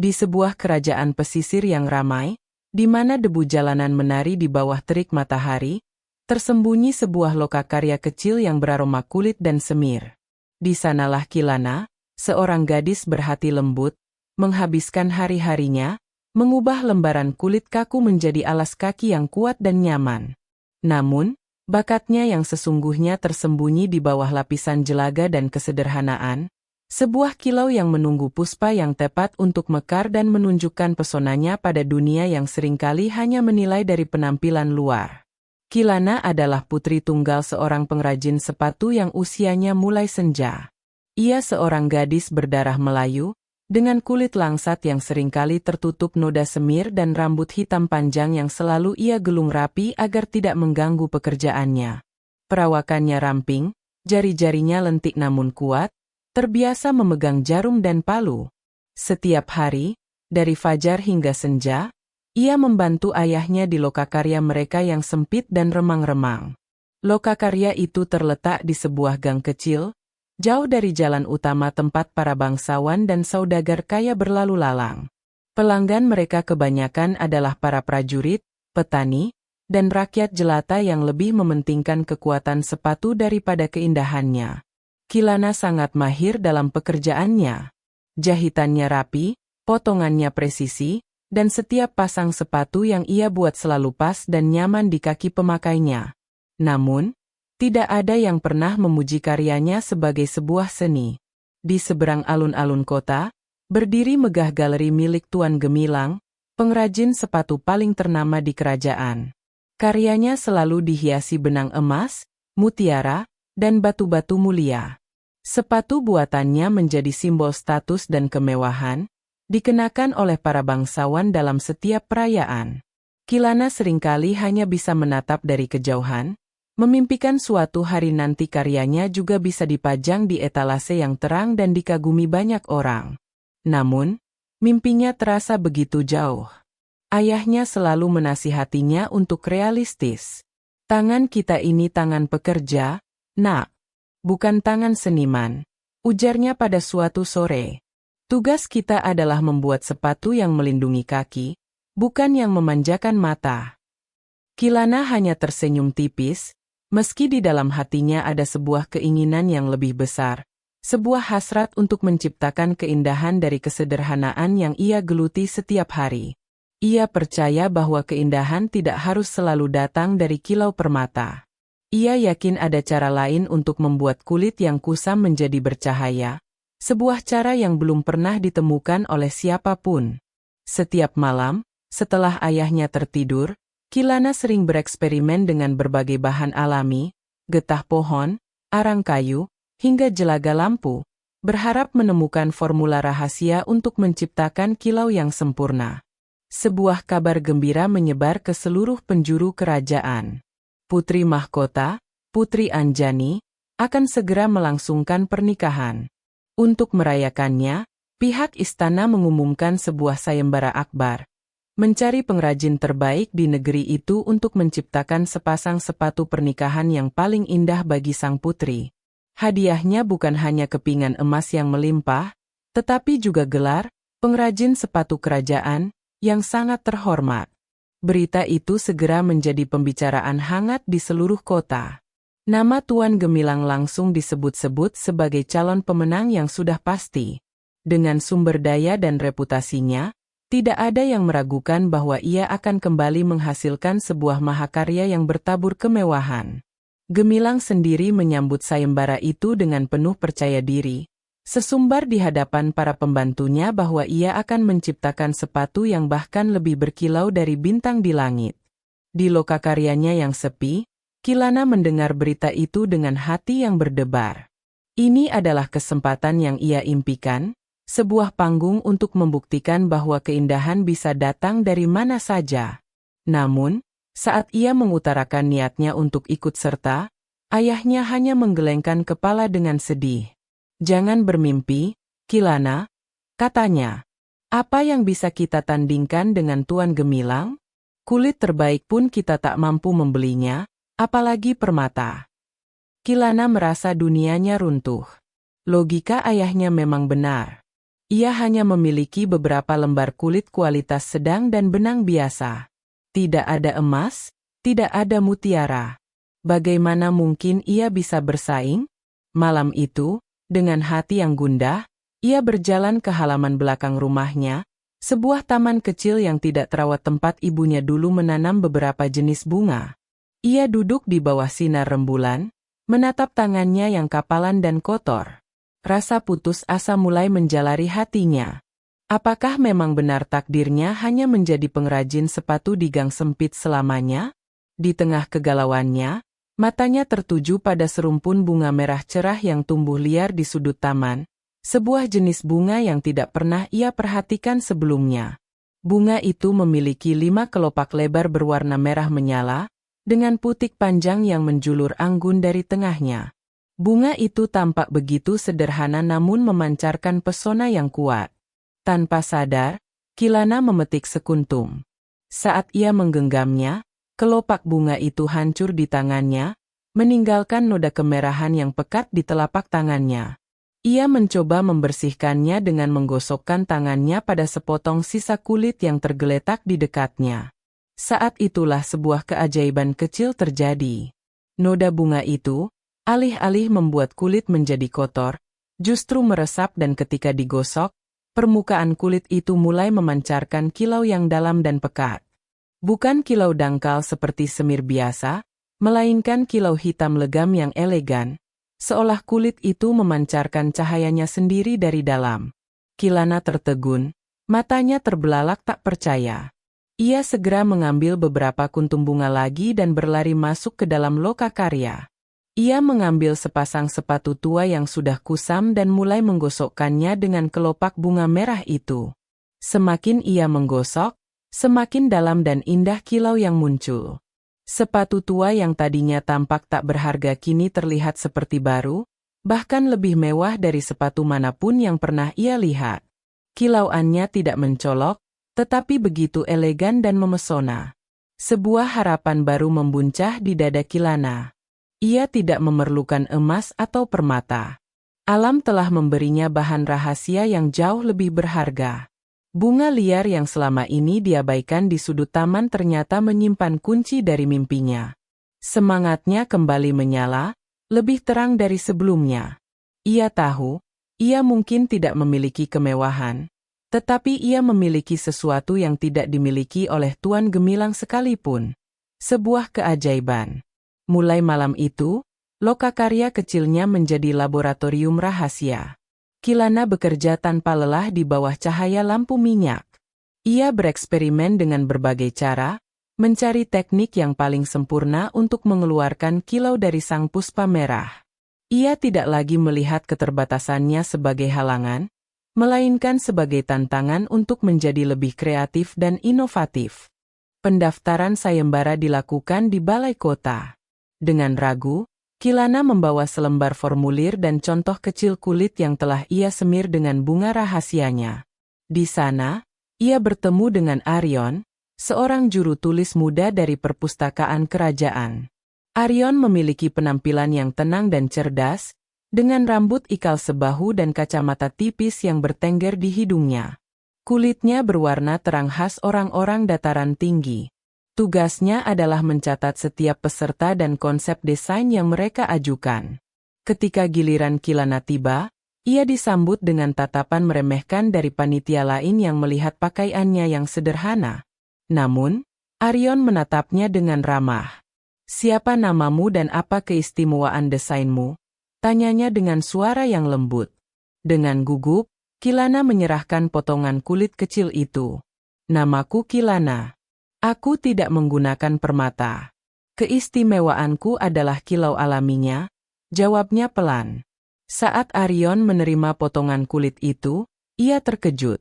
Di sebuah kerajaan pesisir yang ramai, di mana debu jalanan menari di bawah terik matahari, tersembunyi sebuah lokakarya kecil yang beraroma kulit dan semir. Di sanalah Kilana, seorang gadis berhati lembut, menghabiskan hari-harinya, mengubah lembaran kulit kaku menjadi alas kaki yang kuat dan nyaman. Namun, bakatnya yang sesungguhnya tersembunyi di bawah lapisan jelaga dan kesederhanaan, sebuah kilau yang menunggu puspa yang tepat untuk mekar dan menunjukkan pesonanya pada dunia yang seringkali hanya menilai dari penampilan luar. Kilana adalah putri tunggal seorang pengrajin sepatu yang usianya mulai senja. Ia seorang gadis berdarah Melayu, dengan kulit langsat yang seringkali tertutup noda semir dan rambut hitam panjang yang selalu ia gelung rapi agar tidak mengganggu pekerjaannya. Perawakannya ramping, jari-jarinya lentik namun kuat, terbiasa memegang jarum dan palu. Setiap hari, dari fajar hingga senja, ia membantu ayahnya di lokakarya mereka yang sempit dan remang-remang. Lokakarya itu terletak di sebuah gang kecil, jauh dari jalan utama tempat para bangsawan dan saudagar kaya berlalu lalang. Pelanggan mereka kebanyakan adalah para prajurit, petani, dan rakyat jelata yang lebih mementingkan kekuatan sepatu daripada keindahannya. Kilana sangat mahir dalam pekerjaannya. Jahitannya rapi, potongannya presisi, dan setiap pasang sepatu yang ia buat selalu pas dan nyaman di kaki pemakainya. Namun, tidak ada yang pernah memuji karyanya sebagai sebuah seni. Di seberang alun-alun kota, berdiri megah galeri milik Tuan Gemilang, pengrajin sepatu paling ternama di kerajaan. Karyanya selalu dihiasi benang emas, mutiara, dan batu-batu mulia. Sepatu buatannya menjadi simbol status dan kemewahan, dikenakan oleh para bangsawan dalam setiap perayaan. Kilana seringkali hanya bisa menatap dari kejauhan, memimpikan suatu hari nanti karyanya juga bisa dipajang di etalase yang terang dan dikagumi banyak orang. Namun, mimpinya terasa begitu jauh. Ayahnya selalu menasihatinya untuk realistis. Tangan kita ini tangan pekerja, nak. Bukan tangan seniman, ujarnya pada suatu sore. Tugas kita adalah membuat sepatu yang melindungi kaki, bukan yang memanjakan mata. Kilana hanya tersenyum tipis, meski di dalam hatinya ada sebuah keinginan yang lebih besar, sebuah hasrat untuk menciptakan keindahan dari kesederhanaan yang ia geluti setiap hari. Ia percaya bahwa keindahan tidak harus selalu datang dari kilau permata. Ia yakin ada cara lain untuk membuat kulit yang kusam menjadi bercahaya. Sebuah cara yang belum pernah ditemukan oleh siapapun. Setiap malam, setelah ayahnya tertidur, Kilana sering bereksperimen dengan berbagai bahan alami, getah pohon, arang kayu, hingga jelaga lampu, berharap menemukan formula rahasia untuk menciptakan kilau yang sempurna. Sebuah kabar gembira menyebar ke seluruh penjuru kerajaan. Putri Mahkota, Putri Anjani, akan segera melangsungkan pernikahan. Untuk merayakannya, pihak istana mengumumkan sebuah sayembara akbar, mencari pengrajin terbaik di negeri itu untuk menciptakan sepasang sepatu pernikahan yang paling indah bagi sang putri. Hadiahnya bukan hanya kepingan emas yang melimpah, tetapi juga gelar pengrajin sepatu kerajaan yang sangat terhormat. Berita itu segera menjadi pembicaraan hangat di seluruh kota. Nama Tuan Gemilang langsung disebut-sebut sebagai calon pemenang yang sudah pasti. Dengan sumber daya dan reputasinya, tidak ada yang meragukan bahwa ia akan kembali menghasilkan sebuah mahakarya yang bertabur kemewahan. Gemilang sendiri menyambut sayembara itu dengan penuh percaya diri, sesumbar di hadapan para pembantunya bahwa ia akan menciptakan sepatu yang bahkan lebih berkilau dari bintang di langit. Di lokakaryanya yang sepi, Kilana mendengar berita itu dengan hati yang berdebar. Ini adalah kesempatan yang ia impikan, sebuah panggung untuk membuktikan bahwa keindahan bisa datang dari mana saja. Namun, saat ia mengutarakan niatnya untuk ikut serta, ayahnya hanya menggelengkan kepala dengan sedih. Jangan bermimpi, Kilana, katanya. Apa yang bisa kita tandingkan dengan Tuan Gemilang? Kulit terbaik pun kita tak mampu membelinya, apalagi permata. Kilana merasa dunianya runtuh. Logika ayahnya memang benar. Ia hanya memiliki beberapa lembar kulit kualitas sedang dan benang biasa. Tidak ada emas, tidak ada mutiara. Bagaimana mungkin ia bisa bersaing? Malam itu, dengan hati yang gundah, ia berjalan ke halaman belakang rumahnya, sebuah taman kecil yang tidak terawat tempat ibunya dulu menanam beberapa jenis bunga. Ia duduk di bawah sinar rembulan, menatap tangannya yang kapalan dan kotor. Rasa putus asa mulai menjalari hatinya. Apakah memang benar takdirnya hanya menjadi pengrajin sepatu di gang sempit selamanya? Di tengah kegalauannya, matanya tertuju pada serumpun bunga merah cerah yang tumbuh liar di sudut taman, sebuah jenis bunga yang tidak pernah ia perhatikan sebelumnya. Bunga itu memiliki 5 kelopak lebar berwarna merah menyala, dengan putik panjang yang menjulur anggun dari tengahnya. Bunga itu tampak begitu sederhana namun memancarkan pesona yang kuat. Tanpa sadar, Kilana memetik sekuntum. Saat ia menggenggamnya, kelopak bunga itu hancur di tangannya, meninggalkan noda kemerahan yang pekat di telapak tangannya. Ia mencoba membersihkannya dengan menggosokkan tangannya pada sepotong sisa kulit yang tergeletak di dekatnya. Saat itulah sebuah keajaiban kecil terjadi. Noda bunga itu, alih-alih membuat kulit menjadi kotor, justru meresap dan ketika digosok, permukaan kulit itu mulai memancarkan kilau yang dalam dan pekat. Bukan kilau dangkal seperti semir biasa, melainkan kilau hitam legam yang elegan, seolah kulit itu memancarkan cahayanya sendiri dari dalam. Kilana tertegun, matanya terbelalak tak percaya. Ia segera mengambil beberapa kuntum bunga lagi dan berlari masuk ke dalam lokakarya. Ia mengambil sepasang sepatu tua yang sudah kusam dan mulai menggosokkannya dengan kelopak bunga merah itu. Semakin ia menggosok, semakin dalam dan indah kilau yang muncul. Sepatu tua yang tadinya tampak tak berharga kini terlihat seperti baru, bahkan lebih mewah dari sepatu manapun yang pernah ia lihat. Kilauannya tidak mencolok, tetapi begitu elegan dan memesona. Sebuah harapan baru membuncah di dada Kilana. Ia tidak memerlukan emas atau permata. Alam telah memberinya bahan rahasia yang jauh lebih berharga. Bunga liar yang selama ini diabaikan di sudut taman ternyata menyimpan kunci dari mimpinya. Semangatnya kembali menyala, lebih terang dari sebelumnya. Ia tahu, ia mungkin tidak memiliki kemewahan, tetapi ia memiliki sesuatu yang tidak dimiliki oleh Tuan Gemilang sekalipun. Sebuah keajaiban. Mulai malam itu, lokakarya kecilnya menjadi laboratorium rahasia. Kilana bekerja tanpa lelah di bawah cahaya lampu minyak. Ia bereksperimen dengan berbagai cara, mencari teknik yang paling sempurna untuk mengeluarkan kilau dari sang puspa merah. Ia tidak lagi melihat keterbatasannya sebagai halangan, melainkan sebagai tantangan untuk menjadi lebih kreatif dan inovatif. Pendaftaran sayembara dilakukan di balai kota. Dengan ragu, Kilana membawa selembar formulir dan contoh kecil kulit yang telah ia semir dengan bunga rahasianya. Di sana, ia bertemu dengan Arion, seorang juru tulis muda dari perpustakaan kerajaan. Arion memiliki penampilan yang tenang dan cerdas, dengan rambut ikal sebahu dan kacamata tipis yang bertengger di hidungnya. Kulitnya berwarna terang khas orang-orang dataran tinggi. Tugasnya adalah mencatat setiap peserta dan konsep desain yang mereka ajukan. Ketika giliran Kilana tiba, ia disambut dengan tatapan meremehkan dari panitia lain yang melihat pakaiannya yang sederhana. Namun, Arion menatapnya dengan ramah. "Siapa namamu dan apa keistimewaan desainmu?" tanyanya dengan suara yang lembut. Dengan gugup, Kilana menyerahkan potongan kulit kecil itu. "Namaku Kilana. Aku tidak menggunakan permata. Keistimewaanku adalah kilau alaminya," jawabnya pelan. Saat Arion menerima potongan kulit itu, ia terkejut.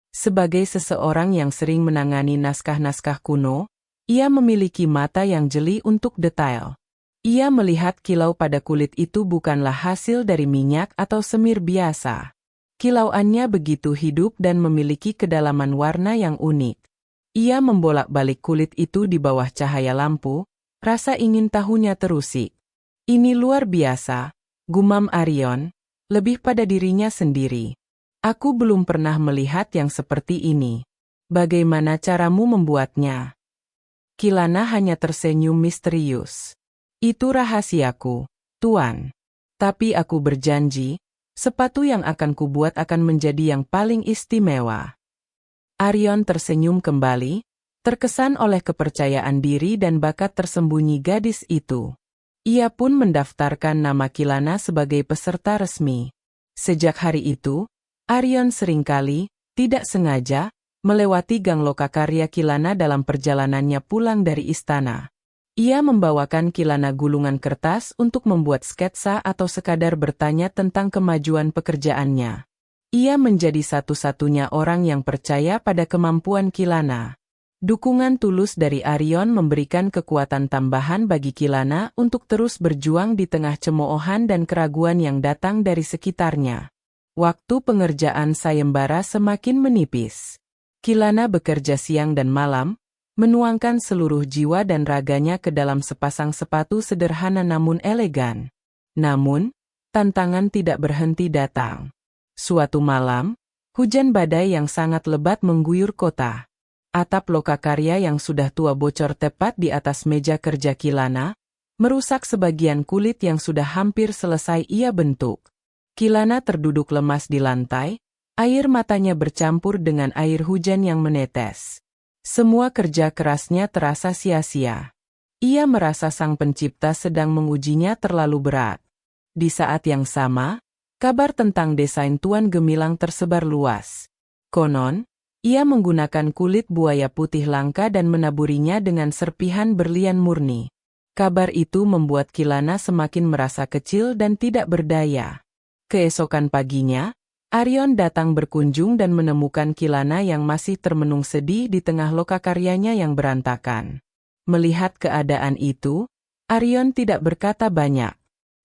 Sebagai seseorang yang sering menangani naskah-naskah kuno, ia memiliki mata yang jeli untuk detail. Ia melihat kilau pada kulit itu bukanlah hasil dari minyak atau semir biasa. Kilauannya begitu hidup dan memiliki kedalaman warna yang unik. Ia membolak-balik kulit itu di bawah cahaya lampu, rasa ingin tahunya terusik. "Ini luar biasa," gumam Arion, lebih pada dirinya sendiri. Aku belum pernah melihat yang seperti ini. Bagaimana caramu membuatnya? Kilana hanya tersenyum misterius. Itu rahasiaku, Tuan. Tapi aku berjanji, sepatu yang akan kubuat akan menjadi yang paling istimewa. Arion tersenyum kembali, terkesan oleh kepercayaan diri dan bakat tersembunyi gadis itu. Ia pun mendaftarkan nama Kilana sebagai peserta resmi. Sejak hari itu, Arion seringkali, tidak sengaja, melewati gang lokakarya Kilana dalam perjalanannya pulang dari istana. Ia membawakan Kilana gulungan kertas untuk membuat sketsa atau sekadar bertanya tentang kemajuan pekerjaannya. Ia menjadi satu-satunya orang yang percaya pada kemampuan Kilana. Dukungan tulus dari Arion memberikan kekuatan tambahan bagi Kilana untuk terus berjuang di tengah cemoohan dan keraguan yang datang dari sekitarnya. Waktu pengerjaan sayembara semakin menipis. Kilana bekerja siang dan malam, menuangkan seluruh jiwa dan raganya ke dalam sepasang sepatu sederhana namun elegan. Namun, tantangan tidak berhenti datang. Suatu malam, hujan badai yang sangat lebat mengguyur kota. Atap lokakarya yang sudah tua bocor tepat di atas meja kerja Kilana, merusak sebagian kulit yang sudah hampir selesai ia bentuk. Kilana terduduk lemas di lantai, air matanya bercampur dengan air hujan yang menetes. Semua kerja kerasnya terasa sia-sia. Ia merasa sang pencipta sedang mengujinya terlalu berat. Di saat yang sama, kabar tentang desain Tuan Gemilang tersebar luas. Konon, ia menggunakan kulit buaya putih langka dan menaburinya dengan serpihan berlian murni. Kabar itu membuat Kilana semakin merasa kecil dan tidak berdaya. Keesokan paginya, Arion datang berkunjung dan menemukan Kilana yang masih termenung sedih di tengah lokakaryanya yang berantakan. Melihat keadaan itu, Arion tidak berkata banyak.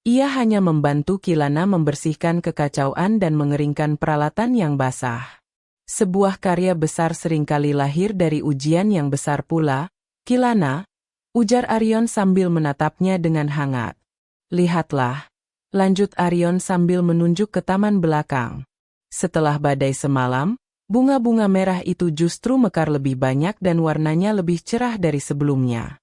Ia hanya membantu Kilana membersihkan kekacauan dan mengeringkan peralatan yang basah. Sebuah karya besar seringkali lahir dari ujian yang besar pula. Kilana, ujar Arion sambil menatapnya dengan hangat. Lihatlah. Lanjut Arion sambil menunjuk ke taman belakang. Setelah badai semalam, bunga-bunga merah itu justru mekar lebih banyak dan warnanya lebih cerah dari sebelumnya.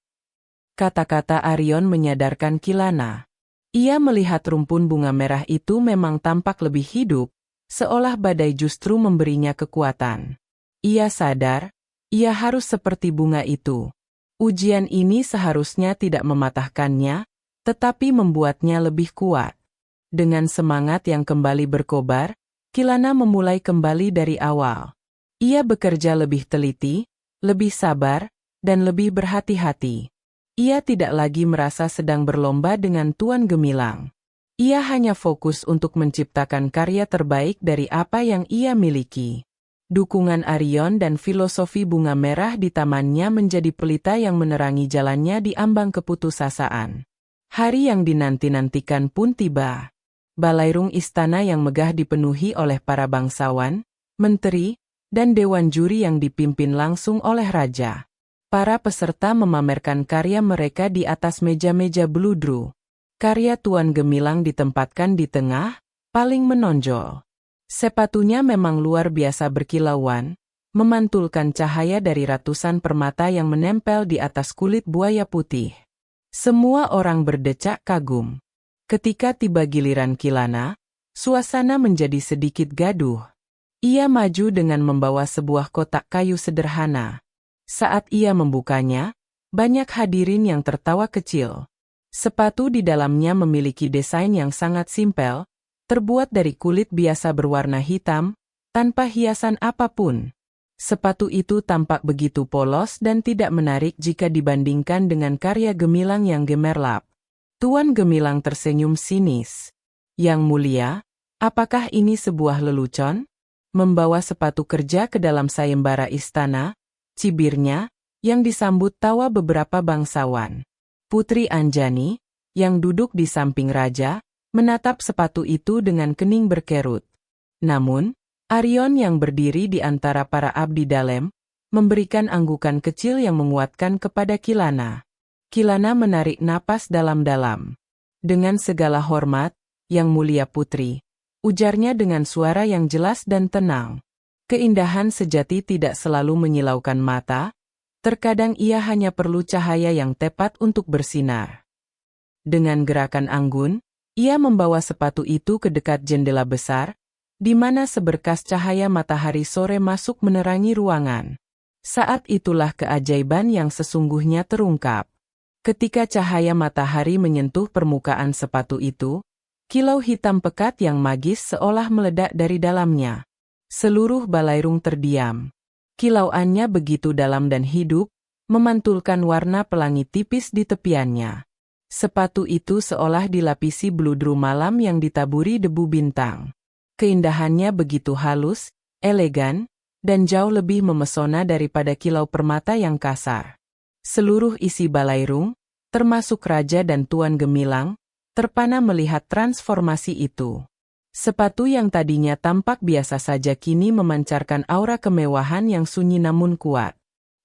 Kata-kata Arion menyadarkan Kilana. Ia melihat rumpun bunga merah itu memang tampak lebih hidup, seolah badai justru memberinya kekuatan. Ia sadar, ia harus seperti bunga itu. Ujian ini seharusnya tidak mematahkannya, tetapi membuatnya lebih kuat. Dengan semangat yang kembali berkobar, Kilana memulai kembali dari awal. Ia bekerja lebih teliti, lebih sabar, dan lebih berhati-hati. Ia tidak lagi merasa sedang berlomba dengan Tuan Gemilang. Ia hanya fokus untuk menciptakan karya terbaik dari apa yang ia miliki. Dukungan Arion dan filosofi bunga merah di tamannya menjadi pelita yang menerangi jalannya di ambang keputusasaan. Hari yang dinanti-nantikan pun tiba. Balairung istana yang megah dipenuhi oleh para bangsawan, menteri, dan dewan juri yang dipimpin langsung oleh raja. Para peserta memamerkan karya mereka di atas meja-meja beludru. Karya Tuan Gemilang ditempatkan di tengah, paling menonjol. Sepatunya memang luar biasa berkilauan, memantulkan cahaya dari ratusan permata yang menempel di atas kulit buaya putih. Semua orang berdecak kagum. Ketika tiba giliran Kilana, suasana menjadi sedikit gaduh. Ia maju dengan membawa sebuah kotak kayu sederhana. Saat ia membukanya, banyak hadirin yang tertawa kecil. Sepatu di dalamnya memiliki desain yang sangat simpel, terbuat dari kulit biasa berwarna hitam, tanpa hiasan apapun. Sepatu itu tampak begitu polos dan tidak menarik jika dibandingkan dengan karya Gemilang yang gemerlap. Tuan Gemilang tersenyum sinis. Yang mulia, apakah ini sebuah lelucon? Membawa sepatu kerja ke dalam sayembara istana, cibirnya, yang disambut tawa beberapa bangsawan. Putri Anjani, yang duduk di samping raja, menatap sepatu itu dengan kening berkerut. Namun, Arion yang berdiri di antara para abdi dalem, memberikan anggukan kecil yang menguatkan kepada Kilana. Kilana menarik napas dalam-dalam. Dengan segala hormat, Yang Mulia Putri, ujarnya dengan suara yang jelas dan tenang. Keindahan sejati tidak selalu menyilaukan mata, terkadang ia hanya perlu cahaya yang tepat untuk bersinar. Dengan gerakan anggun, ia membawa sepatu itu ke dekat jendela besar, di mana seberkas cahaya matahari sore masuk menerangi ruangan. Saat itulah keajaiban yang sesungguhnya terungkap. Ketika cahaya matahari menyentuh permukaan sepatu itu, kilau hitam pekat yang magis seolah meledak dari dalamnya. Seluruh balairung terdiam. Kilauannya begitu dalam dan hidup, memantulkan warna pelangi tipis di tepiannya. Sepatu itu seolah dilapisi bludru malam yang ditaburi debu bintang. Keindahannya begitu halus, elegan, dan jauh lebih memesona daripada kilau permata yang kasar. Seluruh isi balairung, termasuk raja dan tuan gemilang, terpana melihat transformasi itu. Sepatu yang tadinya tampak biasa saja kini memancarkan aura kemewahan yang sunyi namun kuat.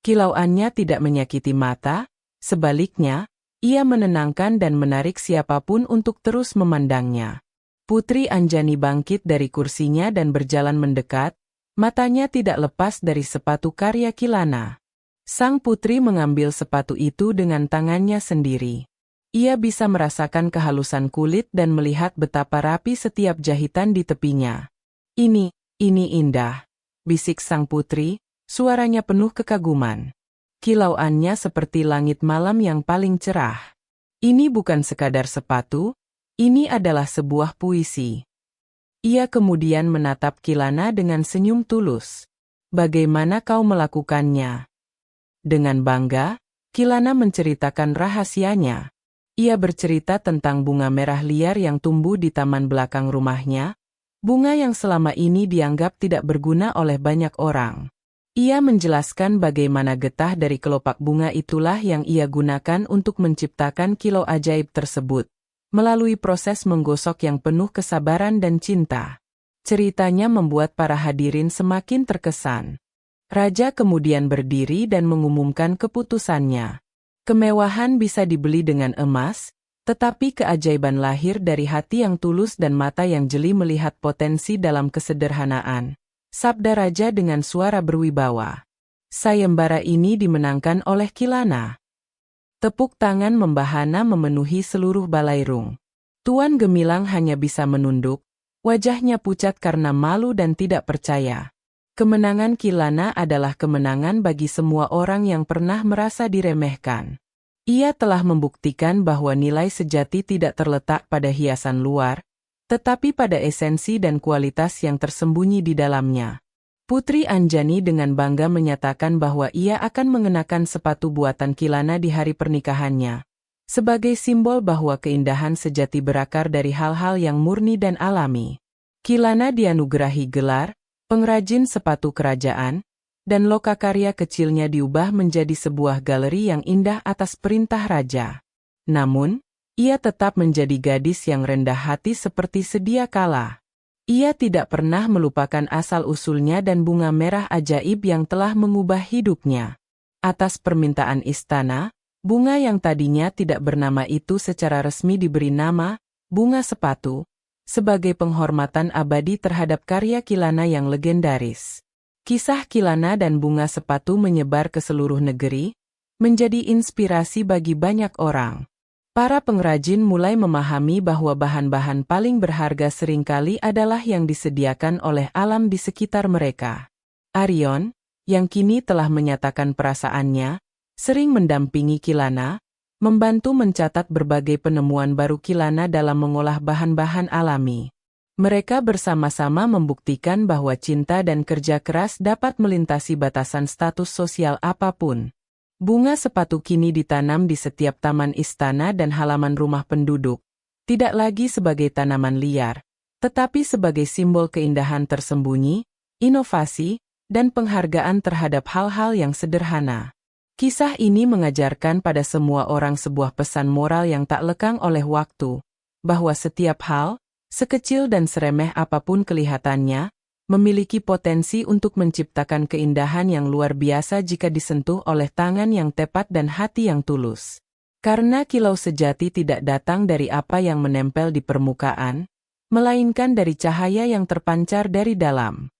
Kilauannya tidak menyakiti mata, sebaliknya, ia menenangkan dan menarik siapapun untuk terus memandangnya. Putri Anjani bangkit dari kursinya dan berjalan mendekat, matanya tidak lepas dari sepatu karya Kilana. Sang putri mengambil sepatu itu dengan tangannya sendiri. Ia bisa merasakan kehalusan kulit dan melihat betapa rapi setiap jahitan di tepinya. Ini indah, bisik sang putri, suaranya penuh kekaguman. Kilauannya seperti langit malam yang paling cerah. Ini bukan sekadar sepatu, ini adalah sebuah puisi. Ia kemudian menatap Kilana dengan senyum tulus. Bagaimana kau melakukannya? Dengan bangga, Kilana menceritakan rahasianya. Ia bercerita tentang bunga merah liar yang tumbuh di taman belakang rumahnya, bunga yang selama ini dianggap tidak berguna oleh banyak orang. Ia menjelaskan bagaimana getah dari kelopak bunga itulah yang ia gunakan untuk menciptakan kilau ajaib tersebut, melalui proses menggosok yang penuh kesabaran dan cinta. Ceritanya membuat para hadirin semakin terkesan. Raja kemudian berdiri dan mengumumkan keputusannya. Kemewahan bisa dibeli dengan emas, tetapi keajaiban lahir dari hati yang tulus dan mata yang jeli melihat potensi dalam kesederhanaan. Sabda raja dengan suara berwibawa. Sayembara ini dimenangkan oleh Kilana. Tepuk tangan membahana memenuhi seluruh balairung. Tuan Gemilang hanya bisa menunduk, wajahnya pucat karena malu dan tidak percaya. Kemenangan Kilana adalah kemenangan bagi semua orang yang pernah merasa diremehkan. Ia telah membuktikan bahwa nilai sejati tidak terletak pada hiasan luar, tetapi pada esensi dan kualitas yang tersembunyi di dalamnya. Putri Anjani dengan bangga menyatakan bahwa ia akan mengenakan sepatu buatan Kilana di hari pernikahannya, sebagai simbol bahwa keindahan sejati berakar dari hal-hal yang murni dan alami. Kilana dianugerahi gelar pengrajin sepatu kerajaan, dan lokakarya kecilnya diubah menjadi sebuah galeri yang indah atas perintah raja. Namun, ia tetap menjadi gadis yang rendah hati seperti sedia kala. Ia tidak pernah melupakan asal-usulnya dan bunga merah ajaib yang telah mengubah hidupnya. Atas permintaan istana, bunga yang tadinya tidak bernama itu secara resmi diberi nama bunga sepatu, sebagai penghormatan abadi terhadap karya Kilana yang legendaris. Kisah Kilana dan bunga sepatu menyebar ke seluruh negeri, menjadi inspirasi bagi banyak orang. Para pengrajin mulai memahami bahwa bahan-bahan paling berharga seringkali adalah yang disediakan oleh alam di sekitar mereka. Arion, yang kini telah menyatakan perasaannya, sering mendampingi Kilana, membantu mencatat berbagai penemuan baru Kilana dalam mengolah bahan-bahan alami. Mereka bersama-sama membuktikan bahwa cinta dan kerja keras dapat melintasi batasan status sosial apapun. Bunga sepatu kini ditanam di setiap taman istana dan halaman rumah penduduk, tidak lagi sebagai tanaman liar, tetapi sebagai simbol keindahan tersembunyi, inovasi, dan penghargaan terhadap hal-hal yang sederhana. Kisah ini mengajarkan pada semua orang sebuah pesan moral yang tak lekang oleh waktu, bahwa setiap hal, sekecil dan seremeh apapun kelihatannya, memiliki potensi untuk menciptakan keindahan yang luar biasa jika disentuh oleh tangan yang tepat dan hati yang tulus. Karena kilau sejati tidak datang dari apa yang menempel di permukaan, melainkan dari cahaya yang terpancar dari dalam.